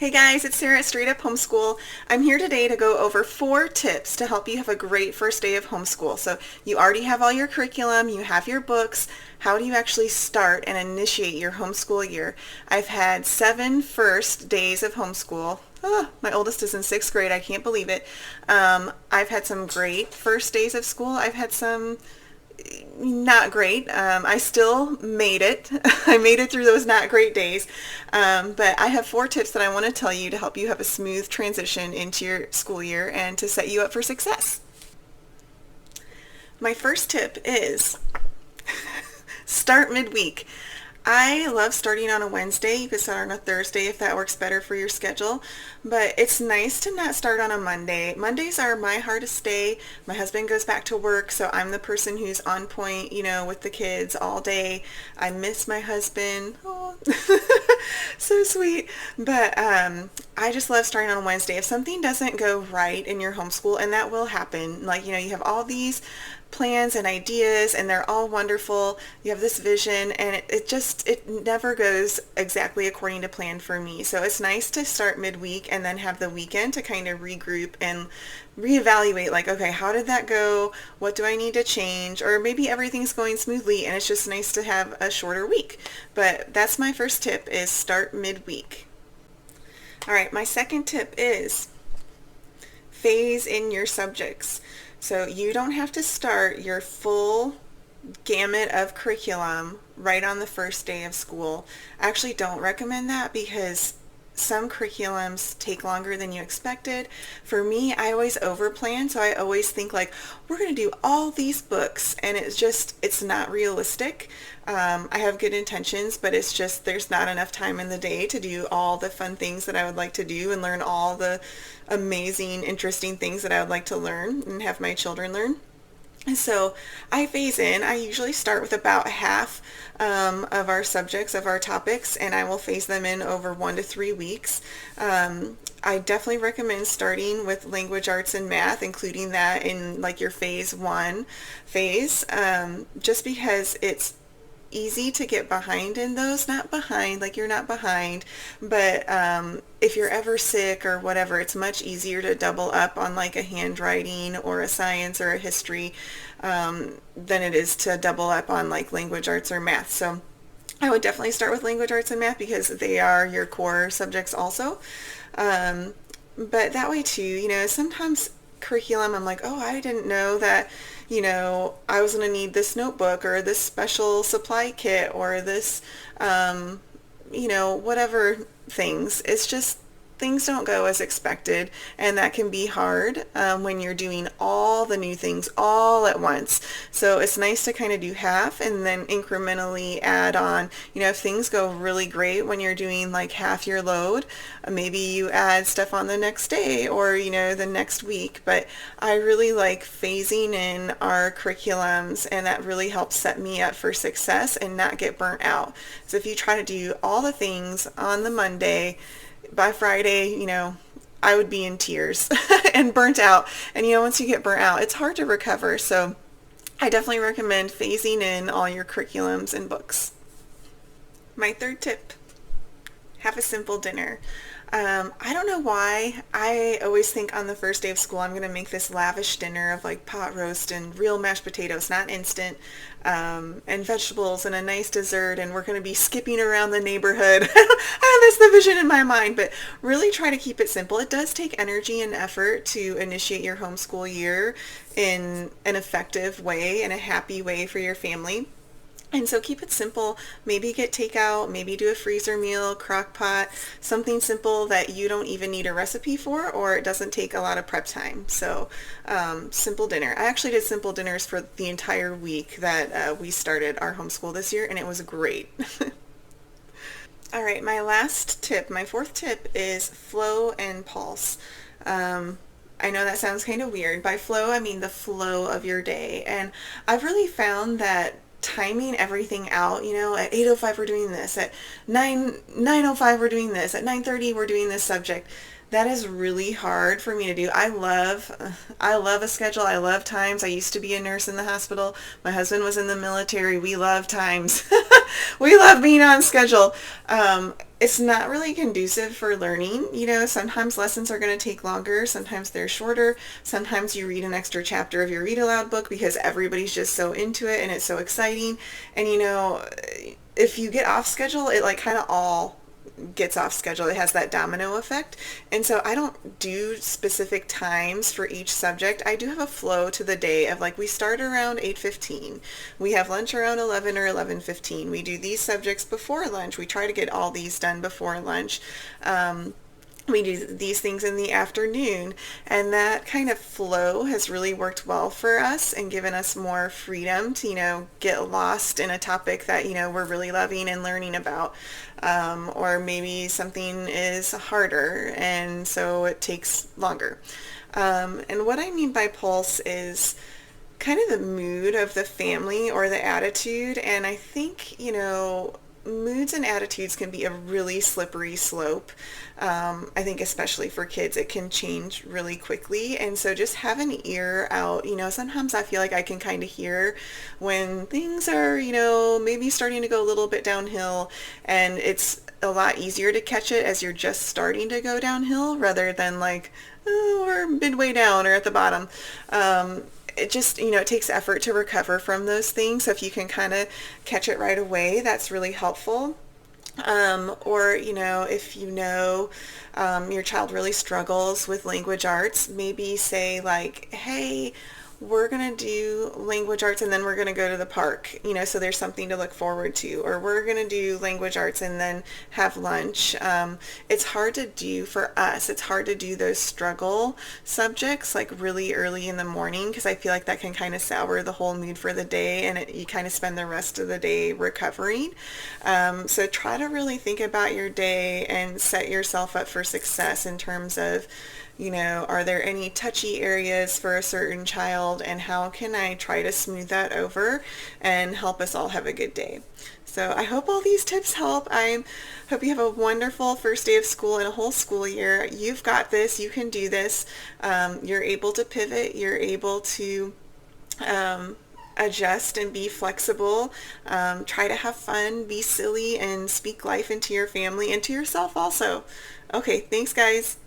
Hey guys, it's Sarah at Straight Up Homeschool. I'm here today to go over 4 tips to help you have a great first day of homeschool. So you already have all your curriculum, you have your books. How do you actually start and initiate your homeschool year? I've had 7 first days of homeschool. Oh, my oldest is in 6th grade. I can't believe it. I've had some great first days of school. I've had some not great. I still made it. I made it through those not great days. But I have 4 tips that I want to tell you to help you have a smooth transition into your school year and to set you up for success. My first tip is start midweek. I love starting on a Wednesday. You could start on a Thursday if that works better for your schedule. But it's nice to not start on a Monday. Mondays are my hardest day. My husband goes back to work, so I'm the person who's on point, with the kids all day. I miss my husband. Oh, so sweet. But I just love starting on a Wednesday. If something doesn't go right in your homeschool, and that will happen, you have all these plans and ideas and they're all wonderful. You have this vision and it never goes exactly according to plan for me. So it's nice to start midweek and then have the weekend to kind of regroup and reevaluate, okay, how did that go? What do I need to change? Or maybe everything's going smoothly and it's just nice to have a shorter week. But that's my first tip, is start midweek. All right, my second tip is phase in your subjects. So you don't have to start your full gamut of curriculum right on the first day of school. I actually don't recommend that because some curriculums take longer than you expected. For me, I always overplan, so I always think we're going to do all these books, and it's not realistic. I have good intentions, but it's just there's not enough time in the day to do all the fun things that I would like to do and learn all the amazing, interesting things that I would like to learn and have my children learn. And so I phase in. I usually start with about half of our subjects, of our topics, and I will phase them in over 1 to 3 weeks. I definitely recommend starting with language arts and math, including that in your phase 1 phase, just because it's easy to get behind in those. Not behind, you're not behind, but if you're ever sick or whatever, it's much easier to double up on a handwriting or a science or a history than it is to double up on language arts or math. So I would definitely start with language arts and math because they are your core subjects also. But that way too, sometimes curriculum, I'm oh, I didn't know that, I was going to need this notebook or this special supply kit or this, whatever things. It's just things don't go as expected, and that can be hard when you're doing all the new things all at once. So it's nice to kind of do half and then incrementally add on. If things go really great when you're doing half your load, maybe you add stuff on the next day or the next week. But I really like phasing in our curriculums, and that really helps set me up for success and not get burnt out. So if you try to do all the things on the Monday, by Friday, I would be in tears and burnt out. And once you get burnt out, it's hard to recover. So I definitely recommend phasing in all your curriculums and books. My third tip, have a simple dinner. I don't know why. I always think on the first day of school I'm going to make this lavish dinner of pot roast and real mashed potatoes, not instant, and vegetables and a nice dessert, and we're going to be skipping around the neighborhood. That's the vision in my mind, but really try to keep it simple. It does take energy and effort to initiate your homeschool year in an effective way and a happy way for your family. And so keep it simple. Maybe get takeout, maybe do a freezer meal, crock pot, something simple that you don't even need a recipe for, or it doesn't take a lot of prep time. So simple dinner. I actually did simple dinners for the entire week that we started our homeschool this year, and it was great. All right, my last tip, my fourth tip, is flow and pulse. I know that sounds kind of weird. By flow, I mean the flow of your day. And I've really found that timing everything out, at 8:05 we're doing this, at 9:05 we're doing this, at 9:30 we're doing this subject. That is really hard for me to do. I love a schedule. I love times. I used to be a nurse in the hospital. My husband was in the military. We love times. We love being on schedule. It's not really conducive for learning. Sometimes lessons are going to take longer. Sometimes they're shorter. Sometimes you read an extra chapter of your read aloud book because everybody's just so into it and it's so exciting. And if you get off schedule, it like kind of all gets off schedule. It has that domino effect. And so I don't do specific times for each subject. I do have a flow to the day of like we start around 8:15. We have lunch around 11 or 11:15. We do these subjects before lunch. We try to get all these done before lunch. We do these things in the afternoon, and that kind of flow has really worked well for us and given us more freedom to get lost in a topic that we're really loving and learning about, or maybe something is harder and so it takes longer. And what I mean by pulse is kind of the mood of the family or the attitude. And I think moods and attitudes can be a really slippery slope. I think especially for kids, it can change really quickly. And so just have an ear out. Sometimes I feel like I can kind of hear when things are, maybe starting to go a little bit downhill, and it's a lot easier to catch it as you're just starting to go downhill rather than like, oh, we're midway down or at the bottom. It just, it takes effort to recover from those things. So if you can kind of catch it right away, that's really helpful. Or, if your child really struggles with language arts, maybe say like, hey, we're going to do language arts and then we're going to go to the park, so there's something to look forward to. Or we're going to do language arts and then have lunch. It's hard to do for us. It's hard to do those struggle subjects like really early in the morning because I feel like that can kind of sour the whole mood for the day, and you kind of spend the rest of the day recovering. So try to really think about your day and set yourself up for success in terms of are there any touchy areas for a certain child, and how can I try to smooth that over and help us all have a good day? So I hope all these tips help. I hope you have a wonderful first day of school and a whole school year. You've got this. You can do this. You're able to pivot. You're able to adjust and be flexible. Try to have fun, be silly, and speak life into your family and to yourself also. Okay, thanks guys.